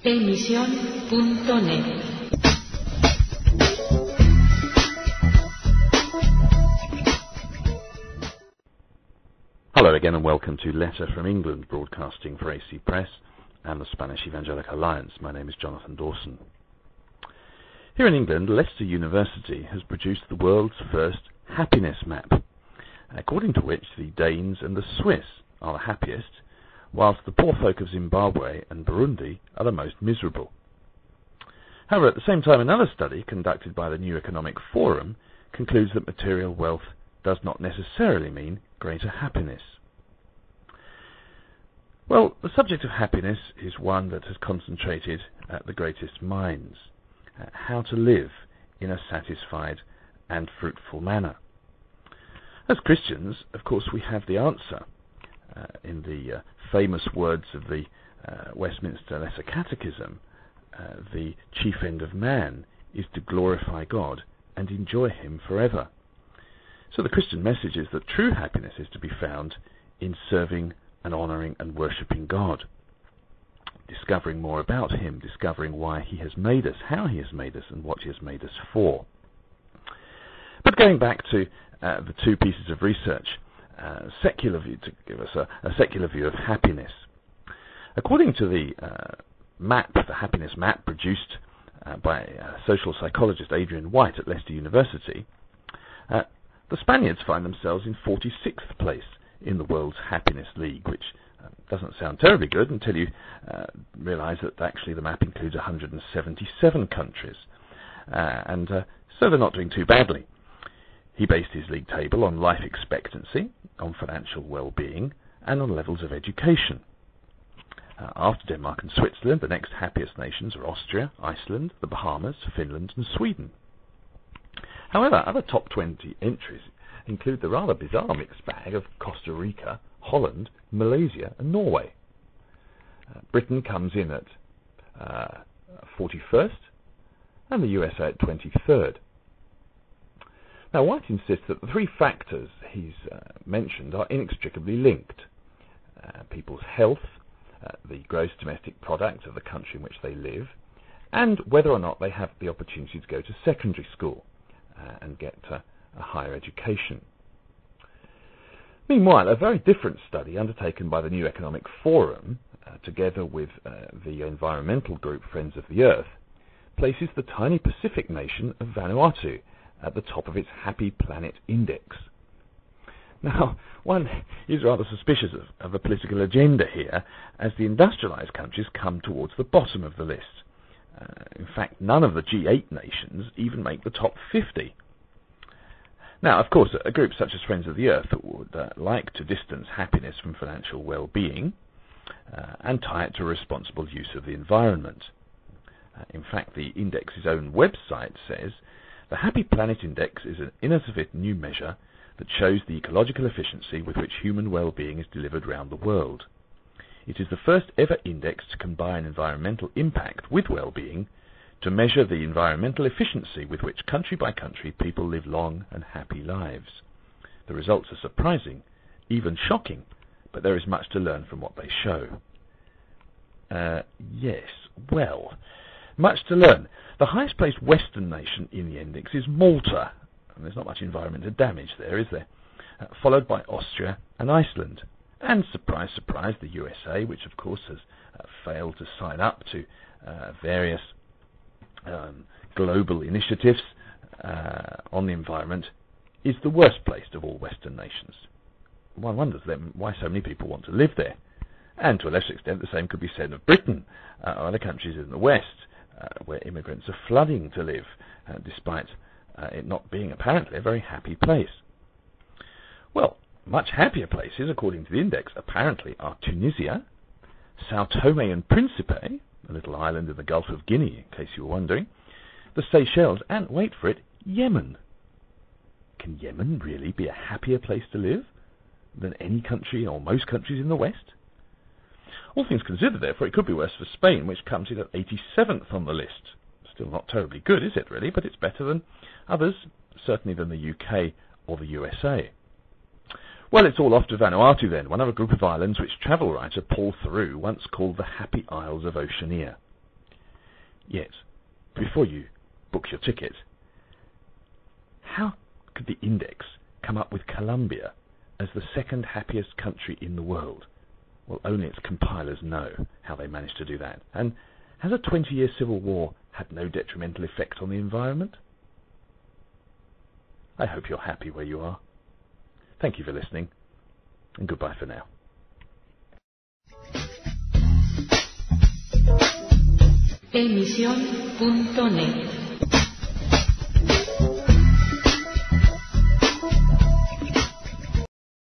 Emisión.net. Hello again and welcome to Letter from England, broadcasting for AC Press and the Spanish Evangelical Alliance. My name is Jonathan Dawson. Here in England, Leicester University has produced the world's first happiness map, according to which the Danes and the Swiss are the happiest, whilst the poor folk of Zimbabwe and Burundi are the most miserable. However, at the same time, another study conducted by the New Economic Forum concludes that material wealth does not necessarily mean greater happiness. Well, the subject of happiness is one that has concentrated at the greatest minds, how to live in a satisfied and fruitful manner. As Christians, of course, we have the answer. In the famous words of the Westminster Lesser Catechism, the chief end of man is to glorify God and enjoy Him forever. So the Christian message is that true happiness is to be found in serving and honouring and worshipping God, discovering more about Him, discovering why He has made us, how He has made us, and what He has made us for. But going back to the two pieces of research, secular view, to give us a secular view of happiness. According to the happiness map produced by social psychologist Adrian White at Leicester University, the Spaniards find themselves in 46th place in the World's Happiness League, which doesn't sound terribly good until you realise that actually the map includes 177 countries, and so they're not doing too badly. He based his league table on life expectancy, on financial well-being, and on levels of education. After Denmark and Switzerland, the next happiest nations are Austria, Iceland, the Bahamas, Finland and Sweden. However, other top 20 entries include the rather bizarre mixed bag of Costa Rica, Holland, Malaysia and Norway. Britain comes in at 41st and the USA at 23rd. Now, White insists that the three factors he's mentioned are inextricably linked. People's health, the gross domestic product of the country in which they live, and whether or not they have the opportunity to go to secondary school and get a higher education. Meanwhile, a very different study undertaken by the New Economic Forum, together with the environmental group Friends of the Earth, places the tiny Pacific nation of Vanuatu at the top of its Happy Planet Index. Now, one is rather suspicious of a political agenda here, as the industrialised countries come towards the bottom of the list. In fact, none of the G8 nations even make the top 50. Now, of course, a group such as Friends of the Earth would like to distance happiness from financial well-being and tie it to responsible use of the environment. In fact, the index's own website says, "The Happy Planet Index is an innovative new measure that shows the ecological efficiency with which human well-being is delivered around the world. It is the first ever index to combine environmental impact with well-being to measure the environmental efficiency with which country by country people live long and happy lives. The results are surprising, even shocking, but there is much to learn from what they show." Yes, well, much to learn. The highest placed Western nation in the index is Malta, and there's not much environmental damage there, is there? Followed by Austria and Iceland. And surprise, surprise, the USA, which of course has failed to sign up to various global initiatives on the environment, is the worst placed of all Western nations. One wonders then why so many people want to live there. And to a lesser extent, the same could be said of Britain or other countries in the West, where immigrants are flooding to live, despite it not being apparently a very happy place. Well, much happier places, according to the index, apparently are Tunisia, Sao Tome and Principe, a little island in the Gulf of Guinea, in case you were wondering, the Seychelles, and, wait for it, Yemen. Can Yemen really be a happier place to live than any country or most countries in the West? All things considered, therefore, it could be worse for Spain, which comes in at 87th on the list. Still not terribly good, is it, really? But it's better than others, certainly than the UK or the USA. Well, it's all off to Vanuatu then, one of a group of islands which travel writer Paul Theroux once called the Happy Isles of Oceania. Yet, before you book your ticket, how could the index come up with Colombia as the second happiest country in the world? Well, only its compilers know how they managed to do that. And has a 20-year civil war had no detrimental effect on the environment? I hope you're happy where you are. Thank you for listening, and goodbye for now. Emisión.net